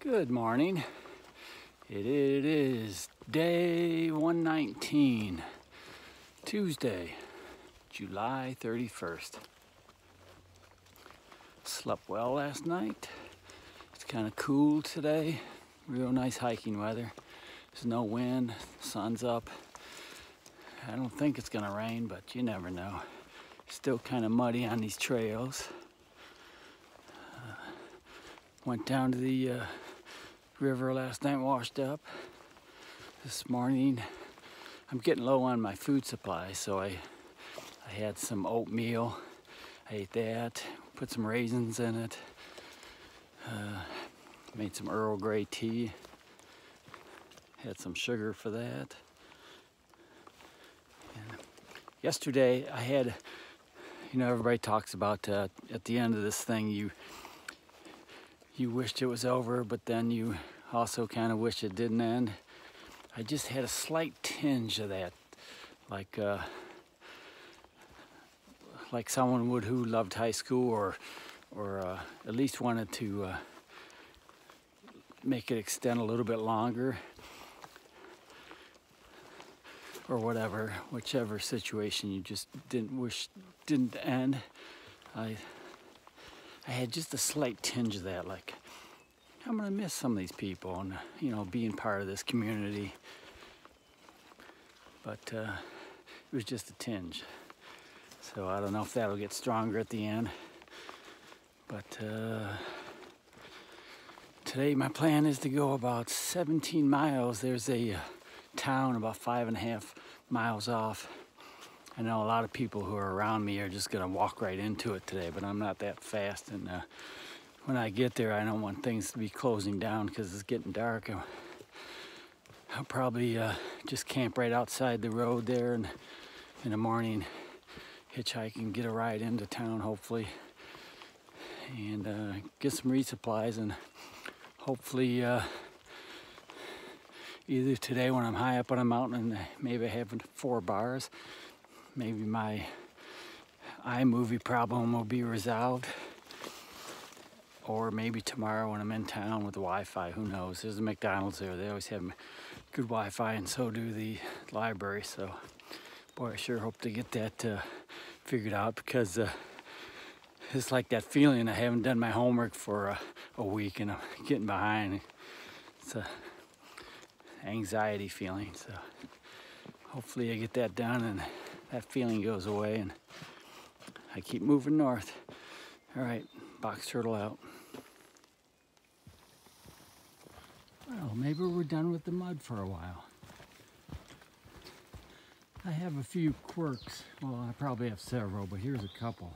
Good morning. It is day 119, Tuesday, July 31st. Slept well last night. It's kind of cool today. Real nice hiking weather. There's no wind, sun's up. I don't think it's gonna rain, but you never know. Still kind of muddy on these trails. Went down to the river last night, washed up. This morning, I'm getting low on my food supply, so I had some oatmeal. I ate that, put some raisins in it, made some Earl Grey tea, had some sugar for that. And yesterday, I had, everybody talks about at the end of this thing, you wished it was over, but then you also kind of wish it didn't end. I just had a slight tinge of that, like someone would who loved high school, or at least wanted to make it extend a little bit longer, or whatever, whichever situation you just didn't end. I had just a slight tinge of that, like, I'm gonna miss some of these people and, being part of this community. But it was just a tinge. So I don't know if that'll get stronger at the end. But today my plan is to go about 17 miles. There's a town about 5.5 miles off. I know a lot of people who are around me are just gonna walk right into it today, but I'm not that fast. And when I get there, I don't want things to be closing down because it's getting dark. I'll probably just camp right outside the road there, and in the morning hitchhike and get a ride into town, hopefully, and get some resupplies, and hopefully either today when I'm high up on a mountain and maybe I have 4 bars, maybe my iMovie problem will be resolved, or maybe tomorrow when I'm in town with the Wi-Fi, who knows. There's a McDonald's there. They always have good Wi-Fi, and so do the library. So, boy, I sure hope to get that figured out, because it's like that feeling I haven't done my homework for a week and I'm getting behind. It's a anxiety feeling. So hopefully I get that done and that feeling goes away and I keep moving north. All right, box turtle out. Well, maybe we're done with the mud for a while. I have a few quirks. Well, I probably have several, but here's a couple.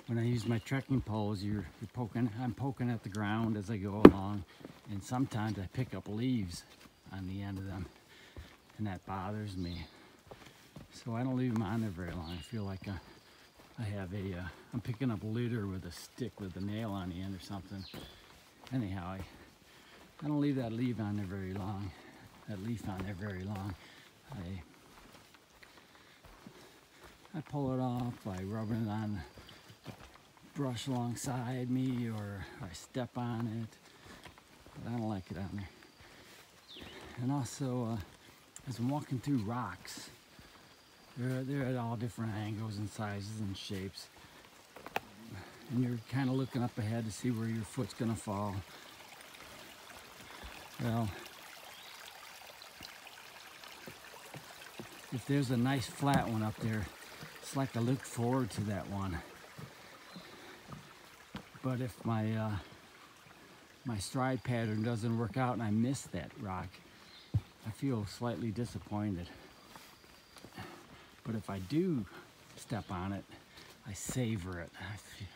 When I use my trekking poles, I'm poking at the ground as I go along, and sometimes I pick up leaves on the end of them, and that bothers me. So I don't leave them on there very long. I feel like I'm picking up litter with a stick with a nail on the end or something. Anyhow, I don't leave that leaf on there very long. I pull it off by rubbing it on the brush alongside me, or I step on it. But I don't like it on there. And also, as I'm walking through rocks, they're at all different angles and sizes and shapes. And you're kind of looking up ahead to see where your foot's gonna fall. Well, if there's a nice flat one up there, it's like I look forward to that one. But if my stride pattern doesn't work out and I miss that rock, I feel slightly disappointed. But if I do step on it, I savor it.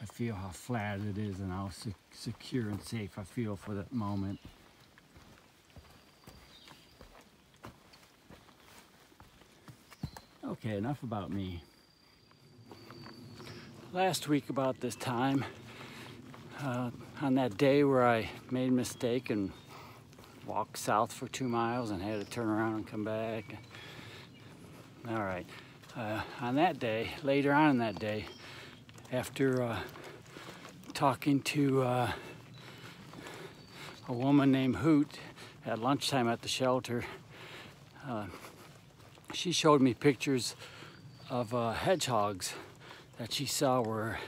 I feel how flat it is and how secure and safe I feel for that moment. Okay, enough about me. Last week about this time, on that day where I made a mistake and walked south for 2 miles and had to turn around and come back. All right, on that day, later on in that day, after talking to a woman named Hoot at lunchtime at the shelter. She showed me pictures of hedgehogs that she saw were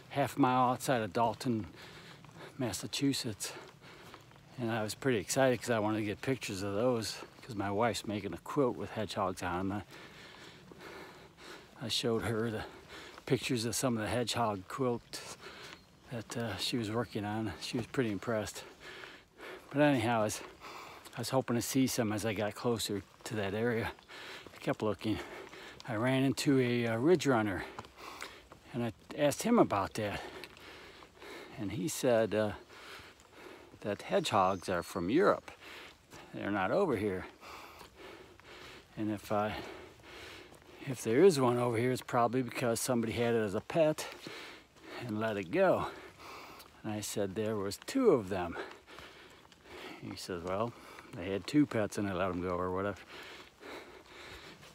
half a mile outside of Dalton, Massachusetts. And I was pretty excited because I wanted to get pictures of those because my wife's making a quilt with hedgehogs on them. I showed her the pictures of some of the hedgehog quilts that she was working on. She was pretty impressed. But anyhow, I was hoping to see some as I got closer to that area. I kept looking. I ran into a ridge runner and I asked him about that. And he said that hedgehogs are from Europe. They're not over here. And if there is one over here, it's probably because somebody had it as a pet and let it go. And I said there was 2 of them. He says, well, they had 2 pets and they let them go or whatever.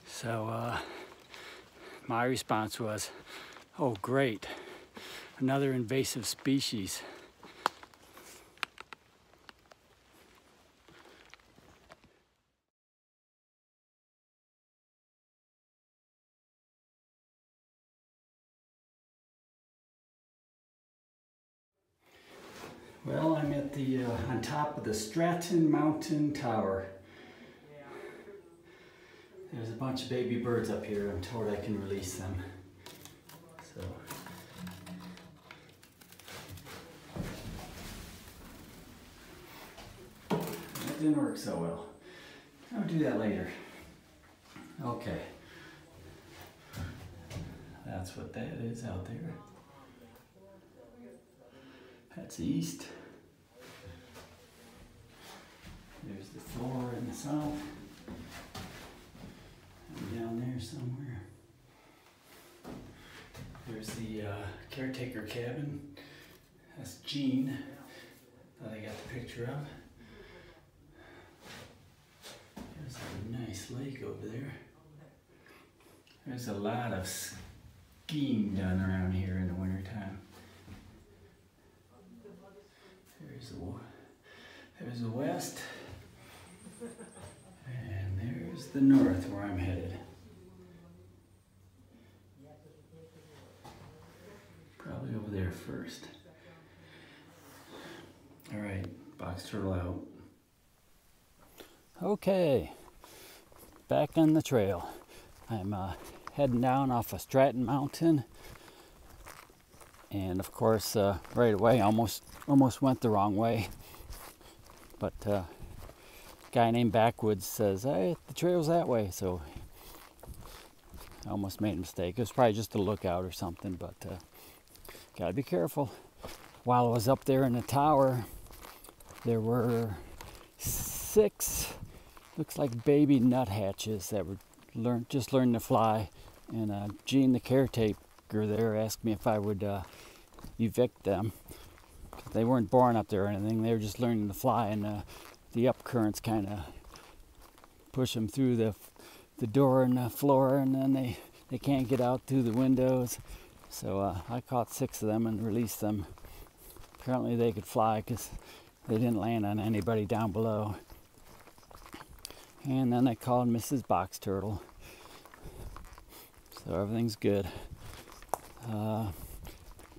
So my response was, oh great, another invasive species. Well, I'm at the on top of the Stratton Mountain Tower. There's a bunch of baby birds up here. I'm told I can release them. So that didn't work so well. I'll do that later. Okay. That's what that is out there. That's east. There's the floor in the south. And down there somewhere. There's the caretaker cabin. That's Jean that I got the picture of. There's a nice lake over there. There's a lot of skiing done around here in the wintertime. There's the west, and there's the north where I'm headed. Probably over there first. All right, box turtle out. Okay, back on the trail. I'm heading down off of Stratton Mountain. And of course, right away, almost went the wrong way. But a guy named Backwoods says, hey, the trail's that way. So I almost made a mistake. It was probably just a lookout or something, but gotta be careful. While I was up there in the tower, there were 6, looks like baby nuthatches that were just learning to fly. And Jean, the caretaker there, asked me if I would evict them. They weren't born up there or anything. They were just learning to fly, and the up currents kind of push them through the door and the floor, and then they can't get out through the windows. So I caught 6 of them and released them. Apparently they could fly because they didn't land on anybody down below. And then I called Mrs. Box Turtle. So everything's good.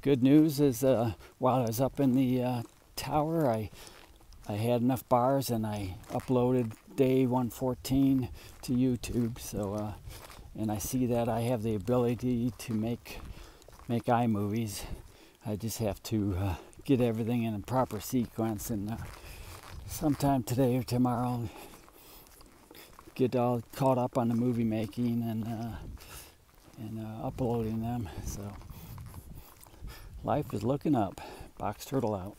Good news is while I was up in the tower, I had enough bars and I uploaded day 114 to YouTube. So and I see that I have the ability to make iMovies. I just have to get everything in a proper sequence, and sometime today or tomorrow get all caught up on the movie making and uploading them. So life is looking up. Box Turtle out.